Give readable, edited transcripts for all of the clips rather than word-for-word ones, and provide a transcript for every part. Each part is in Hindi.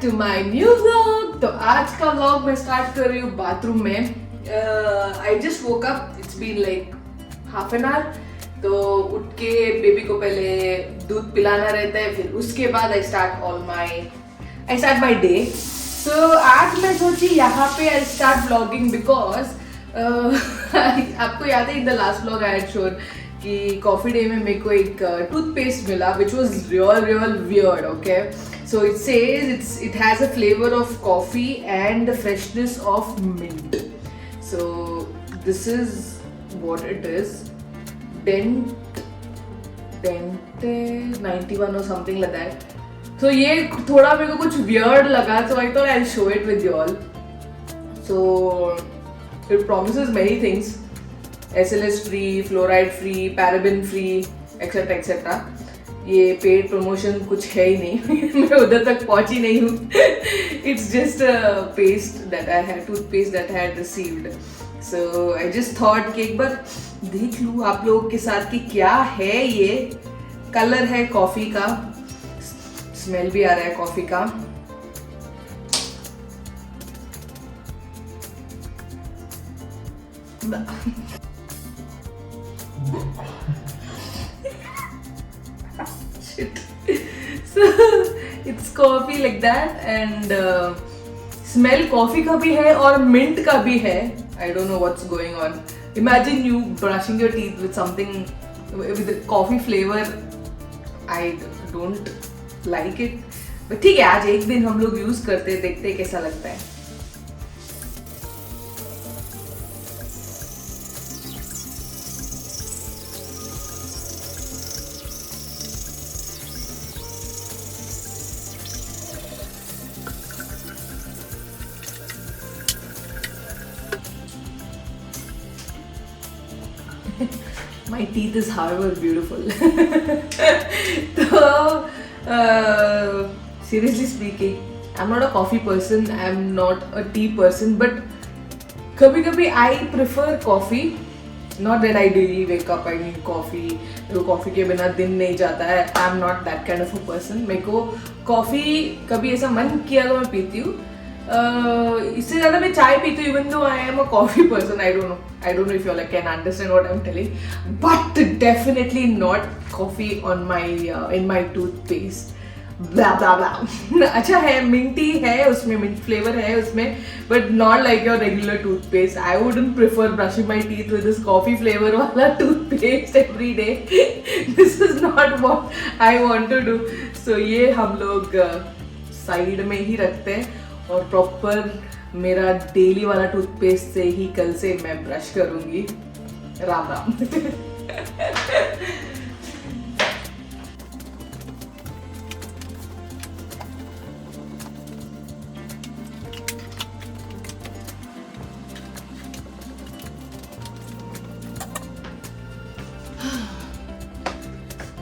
To my new vlog. तो आज का व्लॉग मैं स्टार्ट कर रही हूँ बाथरूम में। I just woke up, it's been like half an hour. तो उठ के बेबी को पहले दूध पिलाना रहता है, फिर उसके बाद आई स्टार्ट माय डे। सो आज मैं सोची यहाँ पे आई स्टार्ट व्लॉगिंग बिकॉज आपको याद है in the last vlog I had shown कि कॉफी डे में मेरे को एक टूथपेस्ट मिला which was real weird. Okay, so it says it has a flavor of coffee and the freshness of mint. So this is what it is. Dente 91 or something like that. So ये थोड़ा मेरे को कुछ weird लगा, so I thought I'll show it with you all. So it promises many things: SLS free, fluoride free, paraben free, etc etc. ये पेड प्रमोशन कुछ है ही नहीं मैं उधर तक पहुंची नहीं हूँ। It's just paste that I had, toothpaste that I had received. So I just thought कि एक बार देख लूँ आप लोगों के साथ कि क्या है ये। कलर है कॉफी का, स्मेल भी आ रहा है कॉफी का। Shit. So it's coffee like that and smell coffee का भी है और mint का भी है। I don't know what's going on. Imagine you brushing your teeth with something with a coffee flavor. I don't like it. But ठीक है, आज एक दिन हम लोग यूज करते हैं, देखते हैं कैसा लगता है। My teeth is however beautiful. So, seriously speaking, I'm not a coffee person, I'm not a tea person, but कभी-कभी I prefer coffee. Not that I daily wake up, I need coffee. मेरे को कॉफ़ी के बिना दिन नहीं जाता है. I'm not that kind of a person. मेरे को कॉफ़ी कभी ऐसा मन किया तो मैं पीती हूँ. इससे ज़्यादा मैं चाय पीती हूँ, even though I am a coffee person. I don't know if you all can understand what I'm telling, but definitely not coffee on my in my toothpaste. Blah blah blah. अच्छा है, minty है उसमें, mint flavor है उसमें, but not like your regular toothpaste. I wouldn't prefer brushing my teeth with this coffee flavor वाला toothpaste every day. This is not what I want to do. So ये हम लोग साइड में ही रखते हैं और प्रॉपर मेरा डेली वाला टूथपेस्ट से ही कल से मैं ब्रश करूंगी। राम राम।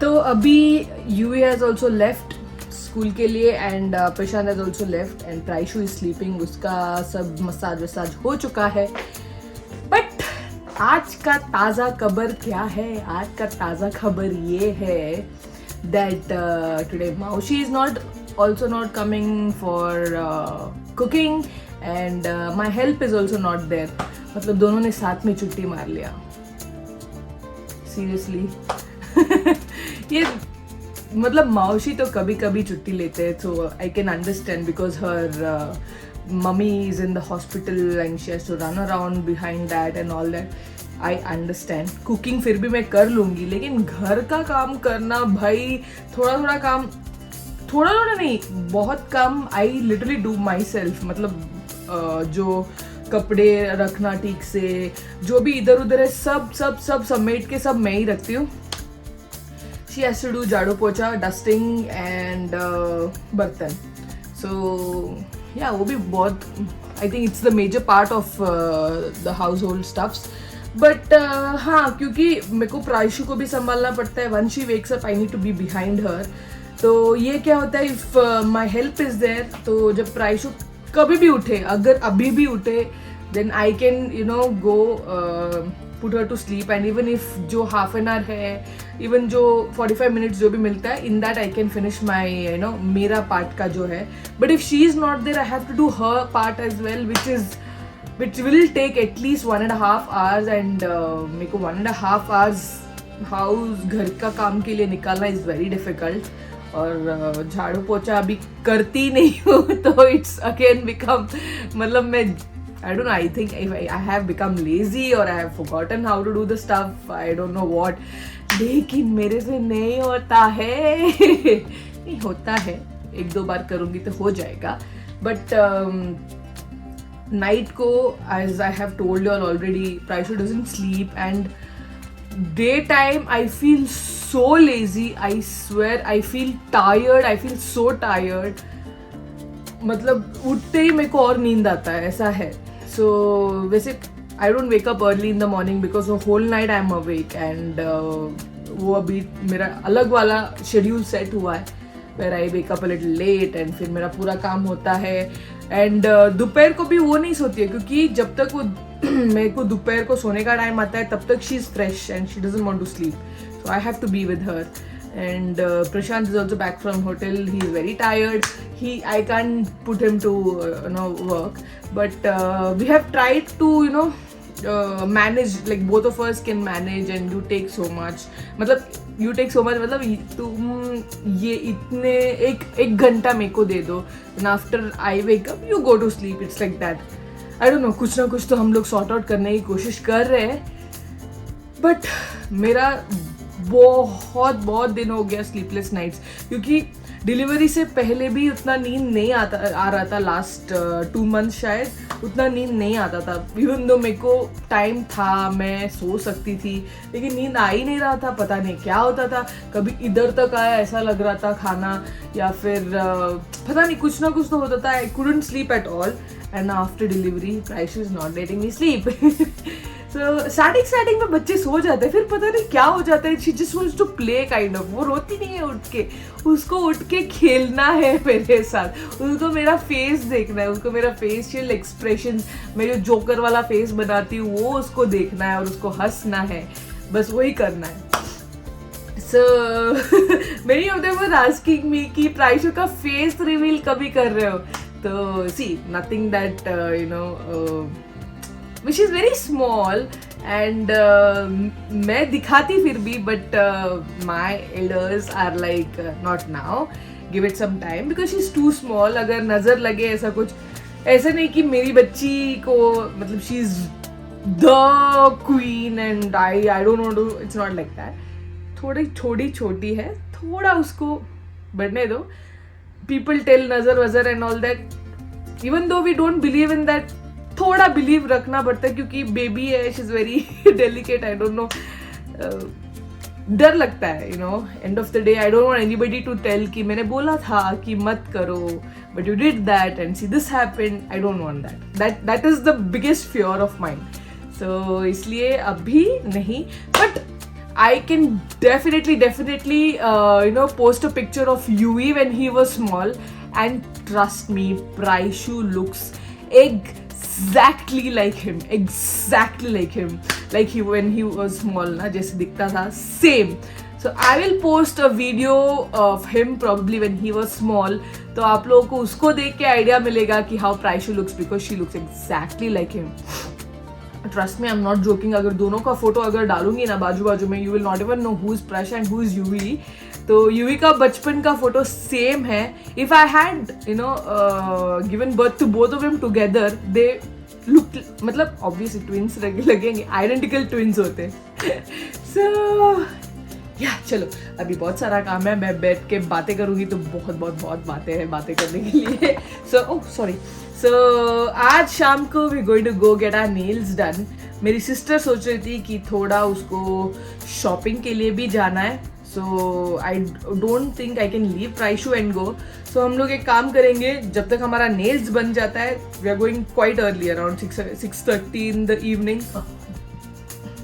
तो अभी UV has also left school के लिए and Prashant has also left and Praishu is sleeping. उसका सब मसाज वसाज हो चुका है। बट आज का ताज़ा खबर क्या है? आज का ताज़ा खबर ये है दैट टुडे माउशी is also not coming for cooking and my help is also not there. मतलब दोनों ने साथ में छुट्टी मार लिया। सीरियसली ये मतलब माउशी तो कभी कभी छुट्टी लेते हैं, so I can understand because her mummy is in the hospital and she has to run around behind that and all that. I understand. Cooking फिर भी मैं कर लूँगी, लेकिन घर का काम करना भाई, थोड़ा काम, थोड़ा नहीं, बहुत काम I literally do my self. मतलब जो कपड़े रखना ठीक से, जो भी इधर उधर है, सब समेट के सब मैं ही रखती हूँ। She has to do झाड़ू पोछा, डस्टिंग एंड बर्तन। सो या वो भी बहुत, I think it's the major part of the household stuffs. But हाँ, क्योंकि मेरे को प्राइशु को भी संभालना पड़ता है। When she wakes up I need to be behind her. तो ये क्या होता है, if my help is there, तो जब प्राइशु कभी भी उठे, अगर अभी भी उठे, then I can go put her to sleep, and even if जो हाफ एन आवर है, इवन जो 45 मिनट्स जो भी मिलता है, in that I can finish my मेरा पार्ट का जो है. But if she is not there I have to do her part as well, which will take at least 1.5 hours, and मेरे को 1.5 hours हाउस घर का काम के लिए निकालना इज़ वेरी डिफिकल्ट. और झाड़ू पोछा अभी करती नहीं हूँ तो इट्स अगेन बिकम, मतलब मैं I don't know, I think if I have become lazy or I have forgotten how to do the stuff, I don't know what. लेकिन मेरे से नहीं होता है. नहीं होता है, 1-2 बार करूँगी तो हो जाएगा. बट नाइट को, as I have told you all already, Praishu doesn't sleep, and daytime I feel so lazy. I swear I feel tired. I feel so tired. मतलब उठते ही मेरे को और नींद आता है, ऐसा है. So वैसे I don't wake up early in the morning because the whole night I'm awake, and वो अभी मेरा अलग वाला शेड्यूल सेट हुआ है where I wake up a little late, and फिर मेरा पूरा काम होता है. एंड दोपहर को भी वो नहीं सोती है, क्योंकि जब तक वो मेरे को दोपहर को सोने का टाइम आता है तब तक she is fresh and she doesn't want to sleep, so I have to be with her. And Prashant is also back from hotel. He is very tired. I can't put him to work, but we have tried to manage, like both of us can manage, and you take so much. मतलब you take so much, मतलब तुम ये इतने एक घंटा मेरे को दे दो, and after I wake up you go to sleep. It's like that. I don't know, कुछ ना कुछ तो हम लोग सॉर्ट आउट करने की कोशिश कर रहे हैं. बट मेरा बहुत दिन हो गया स्लीपलेस नाइट्स, क्योंकि डिलीवरी से पहले भी उतना नींद नहीं आ रहा था. लास्ट 2 months शायद उतना नींद नहीं आता था. इवन दो मेरे को टाइम था, मैं सो सकती थी, लेकिन नींद आ ही नहीं रहा था. पता नहीं क्या होता था, कभी इधर तक आया ऐसा लग रहा था खाना, या फिर पता नहीं कुछ ना कुछ तो होता था. I couldn't sleep at all, and after delivery Praishu is not letting me sleep. So, starting में बच्चे सो जाते हैं, फिर पता नहीं क्या हो जाता है. She just wants to play kind of. वो रोती नहीं है उठ के, उसको उठ के खेलना है मेरे साथ, उसको मेरा फेस देखना है, उसको मेरा फेशियल एक्सप्रेशन, मैं जो जोकर वाला फेस बनाती हूँ वो उसको देखना है और उसको हंसना है, बस वही करना है. So many of them were asking me कि Praishu का फेस रिवील कभी कर रहे हो. तो see, nothing that which is very small, and मैं दिखाती फिर भी, but my elders are like not now, give it some time because she's too small. अगर नज़र लगे ऐसा कुछ, ऐसा नहीं कि मेरी बच्ची को, मतलब she is the queen and I don't want to, it's not like that. थोड़ी छोटी है, थोड़ा उसको बढ़ने दो. People tell नज़र वज़र and all that, even though we don't believe in that, थोड़ा बिलीव रखना पड़ता है, क्योंकि बेबी है, she is very delicate. I don't know, डर लगता है. End of the day I don't want anybody to tell कि मैंने बोला था कि मत करो, but you did that and see this happened. I don't want that is the biggest fear of mind. So इसलिए अभी नहीं, बट I can definitely post a picture of Yui when he was small, and trust me, Praishu looks exactly like him, like when he was small ना, जैसे दिखता था, same. So I will post a video of him probably when he was small, तो आप लोगों को उसको देख के आइडिया मिलेगा कि how Praishu looks, because she looks exactly like him. Trust me, I am not joking. अगर दोनों का फोटो अगर डालूंगी ना बाजू में, you will not even know who is Praishu and who is Yuvi. तो यूवी का बचपन का फोटो सेम है. If I had given birth to both of them together, they look, मतलब ऑब्वियसली ट्विंस लगेंगे, आइडेंटिकल ट्विंस होते. सो या चलो, अभी बहुत सारा काम है, मैं बैठ के बातें करूंगी तो बहुत बातें करने के लिए. सो आज शाम को we going to go get our nails done. मेरी सिस्टर सोच रही थी कि थोड़ा उसको शॉपिंग के लिए भी जाना है. So I don't think I can leave Praishu and go. So हम लोग एक काम करेंगे, जब तक हमारा नेल्स बन जाता है, we are going quite early, around 6:30 in the evening.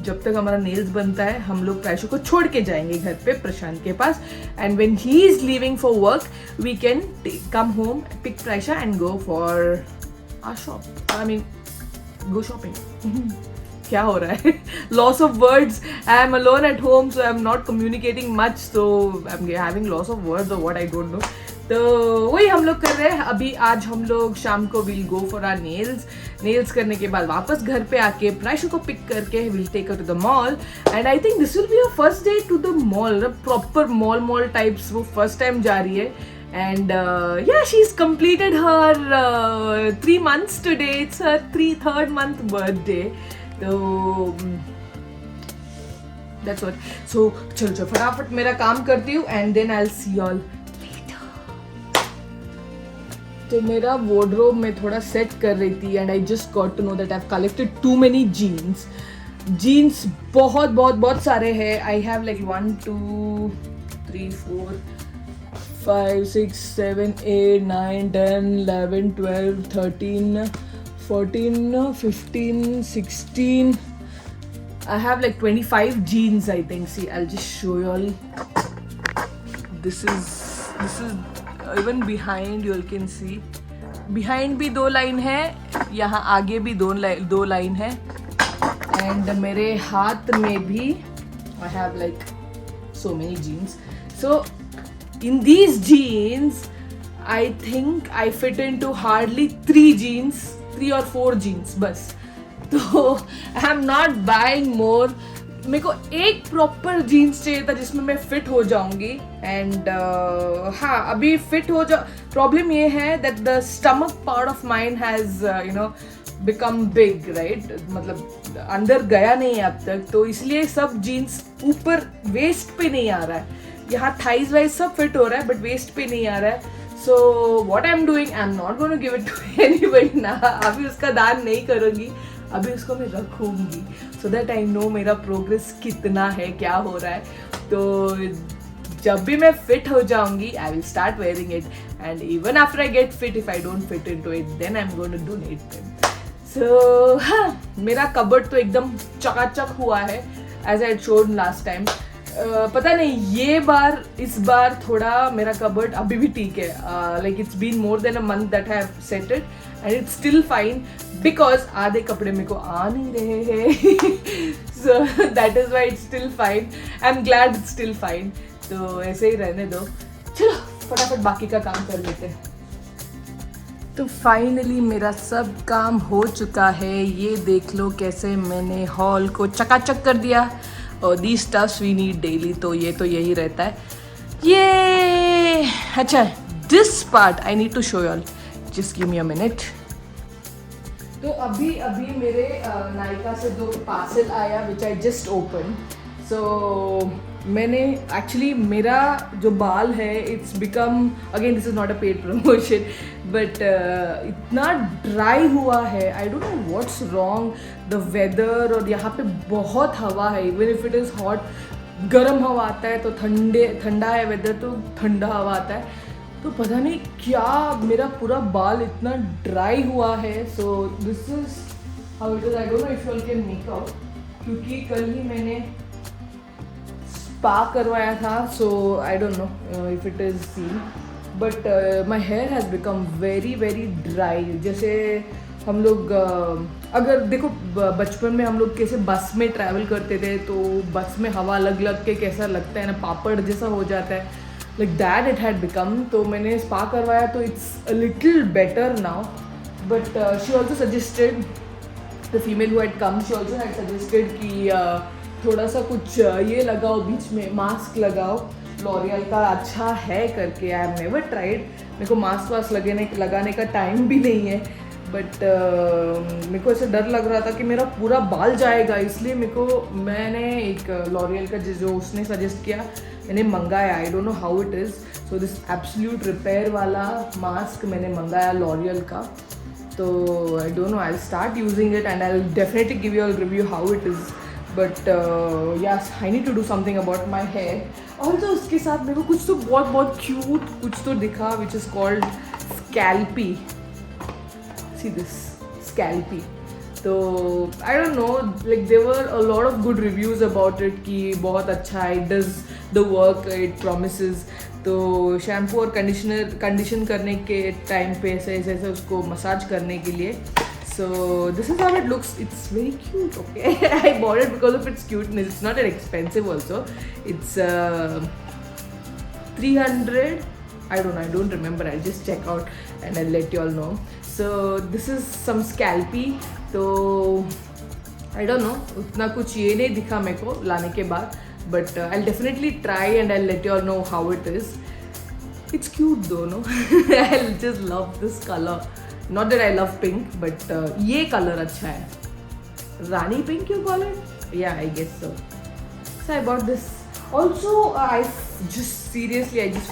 जब तक हमारा नेल्स बनता है, हम लोग Praishu को छोड़ के जाएंगे घर पे प्रशांत के पास, and when he is leaving for work we can come home, pick Praishu and go for our shop, I mean go shopping. क्या हो रहा है? Loss of words. I am alone at home, so I am not communicating much. So I am having loss of words or what, I don't know. तो वही हम लोग कर रहे हैं अभी. आज हम लोग शाम को will go for our nails करने के बाद वापस घर पे आके प्राइशु को पिक करके will take her to the mall. And I think this will be a first day to the mall, proper mall types. वो फर्स्ट टाइम जा रही है. And yeah, she's completed her 3 months today. It's her third month birthday. So that's what. So चलो फटाफट मेरा काम करती हूँ and then I'll see y'all later. तो मेरा wardrobe में थोड़ा set कर रही थी and I just got to know that I've collected too many jeans. Jeans बहुत सारे हैं. I have like 1, 2, 3, 4, 5, 6, 7, 8, 9, 10, 11, 12, 13, 14, 15, 16. I have like 25 jeans, I think. See, I'll just show you all. This is even behind you all can see. Behind भी 2 लाइन है, यहाँ आगे भी 2 लाइन है. And मेरे हाथ में भी I have like so many jeans. So in these jeans, I think I fit into hardly 3 or 4 jeans बस. तो I am not buying more. मेरे को एक प्रॉपर जीन्स चाहिए था जिसमें मैं फिट हो जाऊंगी. एंड हाँ, अभी फिट हो जा. प्रॉब्लम ये है that the stomach part of mine has become big, right. मतलब अंदर गया नहीं है अब तक, तो इसलिए सब जीन्स ऊपर वेस्ट पे नहीं आ रहा है. यहाँ थाइज वाइज सब फिट हो रहा है बट वेस्ट पे नहीं आ रहा है. So what I am doing, I am not going to give it to anybody ना. अभी उसका दान नहीं करूँगी, अभी उसको मैं रखूँगी सो दैट आई नो मेरा प्रोग्रेस कितना है, क्या हो रहा है. तो जब भी मैं फिट हो जाऊंगी I will start wearing it. And even after I get fit, if I don't fit into it then I am going to donate them. So हाँ, मेरा कबर्ड तो एकदम चकाचक हुआ है as I showed last time. पता नहीं इस बार थोड़ा मेरा कबर्ड अभी भी ठीक है. Like it's been more than a month that I have set it and it's still fine because आधे कपड़े मेरे को आ नहीं रहे हैं. So that is why it's still fine. I am glad it's still fine. तो ऐसे ही रहने दो. चलो फटाफट बाकी का काम कर लेते हैं. तो फाइनली मेरा सब काम हो चुका है. ये देख लो कैसे मैंने हॉल को चकाचक कर दिया. और the stuffs we need daily, तो ये तो यही रहता है. ये अच्छा, this part I need to show y'all. Just give me a minute. तो अभी मेरे नायका से 2 पार्सल आया विच आई जस्ट ओपन. सो मैंने एक्चुअली मेरा जो बाल है it's become, again this is not a paid promotion, but इतना ड्राई हुआ है. I don't know what's wrong. The weather, और यहाँ पे बहुत हवा है. Even if it is hot, गर्म हवा आता है तो ठंडा है वेदर तो ठंडा हवा आता है. तो पता नहीं क्या मेरा पूरा बाल इतना ड्राई हुआ है. So this is how it is. I don't know if you all can make out, क्योंकि कल ही मैंने स्पा करवाया था. So I don't know if it is seen, but my hair has become very very dry. जैसे हम लोग अगर देखो बचपन में हम लोग कैसे बस में ट्रैवल करते थे तो बस में हवा लग के कैसा लगता है ना, पापड़ जैसा हो जाता है. Like that it had become. तो मैंने स्पा करवाया तो it's a little better now. But she also suggested, the female who had come, she also had suggested कि थोड़ा सा कुछ ये लगाओ बीच में, मास्क लगाओ लॉरियल का, अच्छा है करके. I have never tried. मेरे को मास्क लगाने का टाइम भी नहीं है. बट मेरे को ऐसे डर लग रहा था कि मेरा पूरा बाल जाएगा, इसलिए मैंने एक लॉरियल का जो उसने सजेस्ट किया मैंने मंगाया. I don't know how it is. So this absolute repair वाला मास्क मैंने मंगाया लॉरियल का. तो I don't know, I start using it and I will definitely give you all review how it is. But yes, I need to do something about my hair. और तो उसके साथ मेरे को कुछ तो बहुत क्यूट कुछ तो दिखा which is called scalpy. See this scalpy. तो I don't know, like there were a lot of good reviews about it कि बहुत अच्छा है, it does the work it promises. तो शैम्पू और कंडीशन करने के टाइम पे ऐसे उसको मसाज करने के लिए So this is how it looks. It's very cute. Okay, I bought it because of its cuteness. It's not that expensive also. It's 300. I don't remember. I'll just check out and I'll let you all know. So this is some scalpy. So I don't know. उतना कुछ ये नहीं दिखा मेरे को लाने के बाद. But I'll definitely try and I'll let you all know how it is. It's cute though, no? I just love this color. Not that I love pink, but ये color अच्छा है. Rani pink you call it? Yeah, I guess so. So I bought this. Also, I just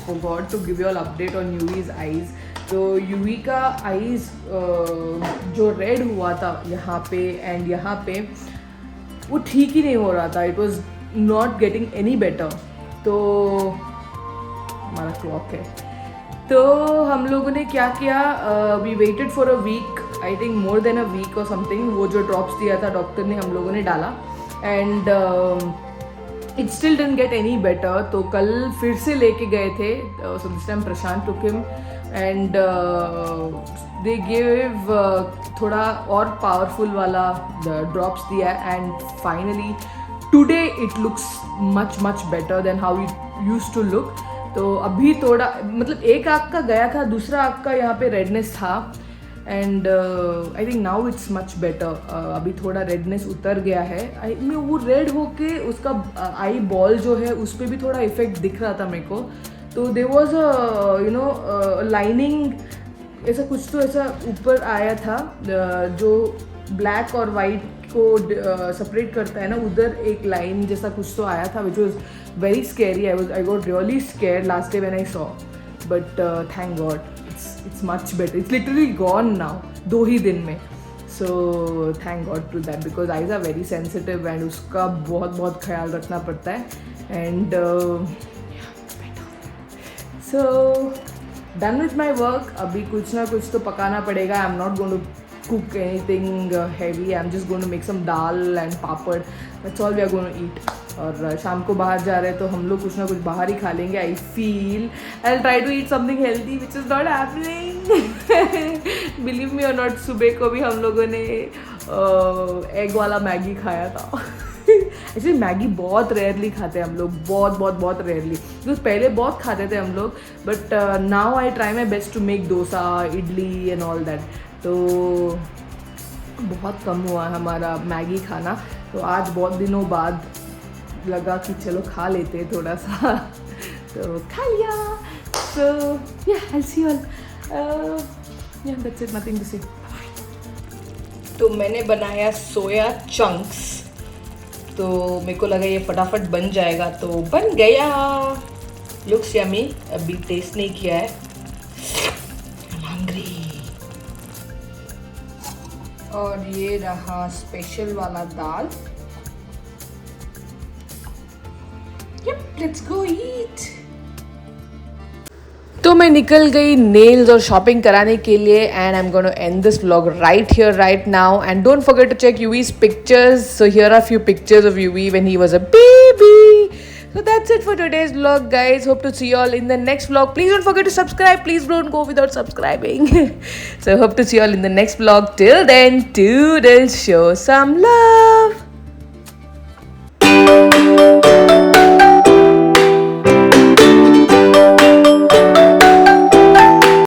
forgot to give you all update on Yuvi's eyes. तो यूवी का आईज जो रेड हुआ था यहाँ पे एंड यहाँ पे वो ठीक ही नहीं हो रहा था. It was not getting any better. तो हमारा क्लॉक है. तो हम लोगों ने क्या किया, we waited for a week, I think more than a week और समथिंग. वो जो ड्रॉप्स दिया था डॉक्टर ने हम लोगों ने डाला and it still didn't get any better. तो कल फिर से लेके गए थे. So this time Prashant took him and they give थोड़ा और पावरफुल वाला ड्रॉप्स दिया and finally today it looks much better than how it used to look. तो अभी थोड़ा मतलब एक आँख का गया था, दूसरा आँख का यहाँ पे रेडनेस था and I think now it's much better. अभी थोड़ा रेडनेस उतर गया है. आई में वो रेड होके उसका आई बॉल जो है उस पर भी थोड़ा इफेक्ट दिख रहा था मेरे को. तो देयर वाज अ लाइनिंग ऐसा कुछ तो ऐसा ऊपर आया था जो ब्लैक और वाइट को सेपरेट करता है ना, उधर एक लाइन जैसा कुछ तो आया था which was very scary. I got really scared last day when I saw, but thank God it's much better. It's literally gone now 2 ही दिन में. So thank God to that because eyes are very sensitive and उसका बहुत ख्याल रखना पड़ता है and so done with my work. अभी कुछ ना कुछ तो पकाना पड़ेगा. I'm not going to cook anything heavy. I'm just going to make some dal and papad. That's all we are going to eat. और शाम को बाहर जा रहे हैं तो हम लोग कुछ ना कुछ बाहर ही खा लेंगे. I feel I try to eat something healthy which is not happening. Believe me और नॉट, सुबह को भी हम लोगों ने एग वाला मैगी खाया था. एक्चुअली मैगी बहुत रेयरली खाते हैं हम लोग, बहुत रेयरली. बिकॉज पहले बहुत खाते थे हम लोग but now I try my best to make dosa, idli and all that. तो बहुत कम हुआ हमारा मैगी खाना. तो आज बहुत दिनों बाद लगा कि चलो खा लेते हैं थोड़ा सा. तो खा लिया. सो या आई सी ऑल या दैट्स इट, नथिंग टू से. तो मैंने बनाया सोया चंक्स. तो मेरे को लगा ये फटाफट बन जाएगा, तो बन गया. Looks yummy. अभी टेस्ट नहीं किया है. I'm hungry. और ये रहा स्पेशल वाला दाल. Yep, let's go eat. तो मैं निकल गई नेल्स और शॉपिंग कराने के लिए and I am going to end this vlog right here right now. And don't forget to check Yuvi's pictures. So here are few pictures of Yuvi when he was a baby. So that's it for today's vlog, guys. Hope to see you all in the next vlog. Please don't forget to subscribe. Please don't go without subscribing. So hope to see you all in the next vlog. Till then, toodles, show some love.